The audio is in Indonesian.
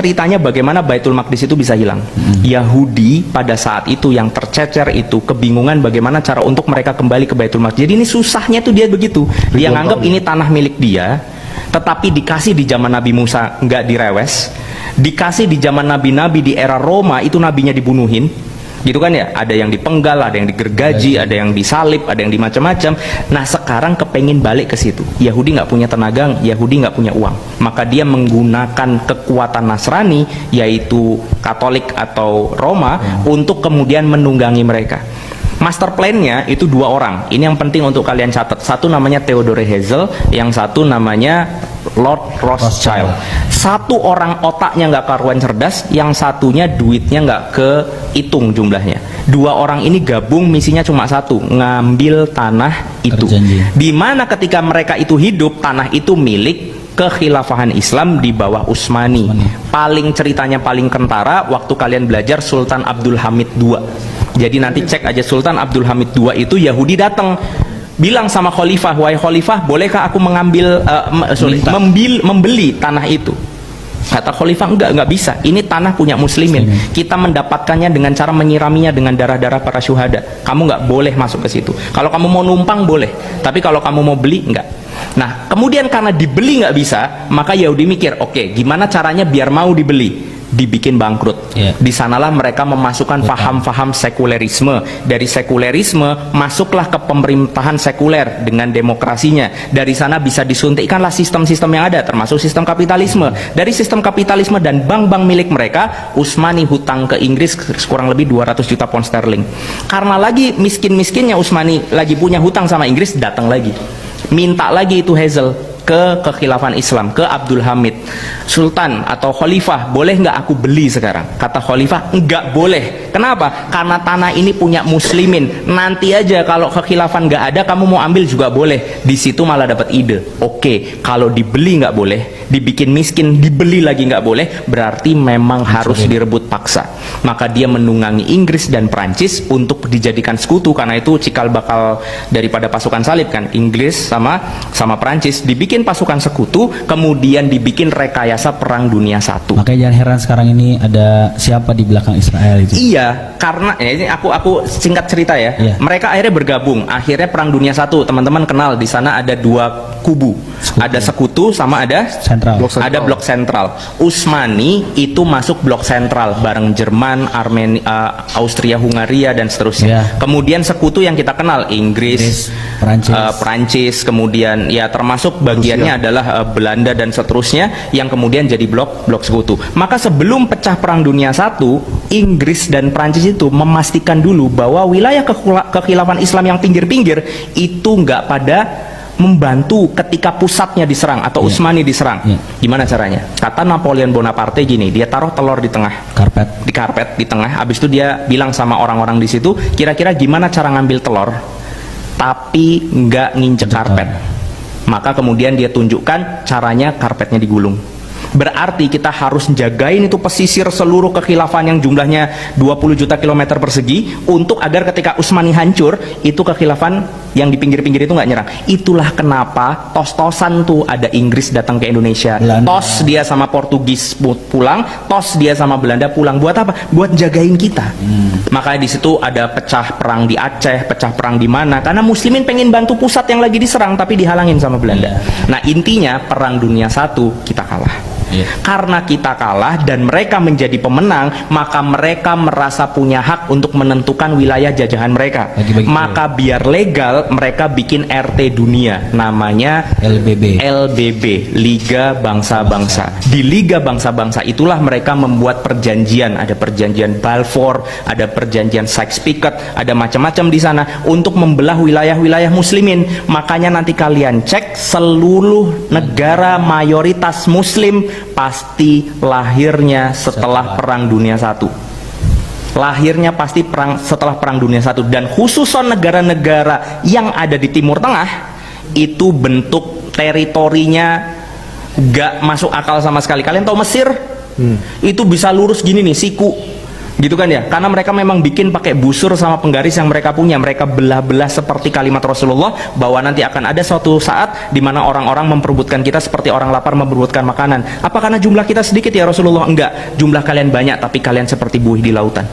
ceritanya bagaimana Baitul Maqdis itu bisa hilang. Yahudi pada saat itu yang tercecer itu kebingungan bagaimana cara untuk mereka kembali ke Baitul Maqdis. Jadi ini susahnya tuh dia begitu. Dia nganggap ini tanah milik dia, tetapi dikasih di zaman Nabi Musa nggak direwes, dikasih di zaman nabi-nabi di era Roma itu nabinya dibunuhin, gitu kan ya, ada yang dipenggal, ada yang digergaji, ada yang disalib, ada yang dimacam-macam. Nah sekarang kepengen balik ke situ. Yahudi nggak punya tenaga, Yahudi nggak punya uang, maka dia menggunakan kekuatan Nasrani yaitu Katolik atau Roma untuk kemudian menunggangi mereka. Master plan-nya itu dua orang. Ini yang penting untuk kalian catat. Satu namanya Theodore Herzl, yang satu namanya Lord Rothschild. Satu orang otaknya nggak karuan cerdas, yang satunya duitnya nggak kehitung jumlahnya. Dua orang ini gabung, misinya cuma satu, ngambil tanah itu. Dimana ketika mereka itu hidup, tanah itu milik kekhilafahan Islam di bawah Utsmani. Paling ceritanya paling kentara waktu kalian belajar Sultan Abdul Hamid II. Jadi nanti cek aja Sultan Abdul Hamid II itu Yahudi datang bilang sama Khalifah, wahai Khalifah, bolehkah aku mengambil membeli tanah itu? Kata Khalifah, enggak bisa, ini tanah punya muslimin, kita mendapatkannya dengan cara menyiraminya dengan darah-darah para syuhada, kamu nggak boleh masuk ke situ. Kalau kamu mau numpang boleh, tapi kalau kamu mau beli enggak. Nah kemudian karena dibeli nggak bisa, maka Yahudi mikir, oke, gimana caranya biar mau dibeli? Dibikin bangkrut. Di sanalah mereka memasukkan paham-paham sekulerisme. Dari sekulerisme masuklah ke pemerintahan sekuler dengan demokrasinya. Dari sana bisa disuntikkanlah sistem-sistem yang ada, termasuk sistem kapitalisme. Dari sistem kapitalisme dan bank-bank milik mereka, Utsmani hutang ke Inggris kurang lebih 200 juta pound sterling. Karena lagi miskin-miskinnya Utsmani lagi punya hutang sama Inggris, datang lagi, minta lagi itu Herzl ke kekhilafan Islam, ke Abdul Hamid, Sultan atau Khalifah, boleh nggak aku beli sekarang? Kata Khalifah, nggak boleh. Kenapa? Karena tanah ini punya muslimin, nanti aja kalau kekhilafan nggak ada, kamu mau ambil juga boleh. Di situ malah dapat ide, oke, kalau dibeli nggak boleh, dibikin miskin, dibeli lagi nggak boleh, berarti memang harus direbut paksa. Maka dia menunggangi Inggris dan Prancis untuk dijadikan sekutu, karena itu cikal bakal daripada pasukan salib kan, Inggris sama Prancis dibikin pasukan sekutu, kemudian dibikin rekayasa perang dunia I. Makanya jangan heran sekarang ini ada siapa di belakang Israel itu. Iya, karena ya ini aku singkat cerita ya. Mereka akhirnya bergabung, akhirnya perang dunia I. Teman-teman kenal di sana ada dua kubu, ada sekutu sama ada sentral. Ada blok sentral. Utsmani itu masuk blok sentral bareng Jerman, Armenia, Austria, Hungaria dan seterusnya. Kemudian sekutu yang kita kenal Inggris, Prancis, kemudian ya termasuk bagiannya adalah Belanda dan seterusnya yang kemudian jadi blok sekutu. Maka sebelum pecah perang dunia I, Inggris dan Prancis itu memastikan dulu bahwa wilayah kekhilafan Islam yang pinggir-pinggir itu nggak pada membantu ketika pusatnya diserang atau Utsmani diserang. Gimana caranya? Kata Napoleon Bonaparte gini, dia taruh telur di tengah karpet di tengah, habis itu dia bilang sama orang-orang di situ, kira-kira gimana cara ngambil telur tapi nggak nginjek karpet. Maka kemudian dia tunjukkan caranya, karpetnya digulung. Berarti kita harus jagain itu pesisir seluruh kekhilafan yang jumlahnya 20 juta kilometer persegi, untuk agar ketika Utsmani hancur, itu kekhilafan yang di pinggir-pinggir itu nggak nyerang. Itulah kenapa tos-tosan tuh ada Inggris datang ke Indonesia, tos dia sama Portugis pulang, tos dia sama Belanda pulang. Buat apa? Buat jagain kita. Makanya di situ ada pecah perang di Aceh, pecah perang di mana, karena muslimin pengen bantu pusat yang lagi diserang tapi dihalangin sama Belanda. Nah intinya perang dunia I kita kalah. Karena kita kalah dan mereka menjadi pemenang, maka mereka merasa punya hak untuk menentukan wilayah jajahan mereka. Maka biar legal, mereka bikin RT dunia, namanya LBB, Liga Bangsa-Bangsa. Di Liga Bangsa-Bangsa itulah mereka membuat perjanjian, ada perjanjian Balfour, ada perjanjian Sykes-Picot, ada macam-macam di sana untuk membelah wilayah-wilayah muslimin. Makanya nanti kalian cek, seluruh negara mayoritas muslim pasti lahirnya setelah Perang Dunia I. Lahirnya pasti setelah Perang Dunia I. Dan khususon negara-negara yang ada di Timur Tengah, itu bentuk teritorinya gak masuk akal sama sekali. Kalian tahu Mesir? Itu bisa lurus gini nih, siku. Gitu kan ya? Karena mereka memang bikin pakai busur sama penggaris yang mereka punya. Mereka belah-belah seperti kalimat Rasulullah bahwa nanti akan ada suatu saat di mana orang-orang memperebutkan kita seperti orang lapar memperebutkan makanan. Apa karena jumlah kita sedikit ya Rasulullah? Enggak. Jumlah kalian banyak tapi kalian seperti buih di lautan.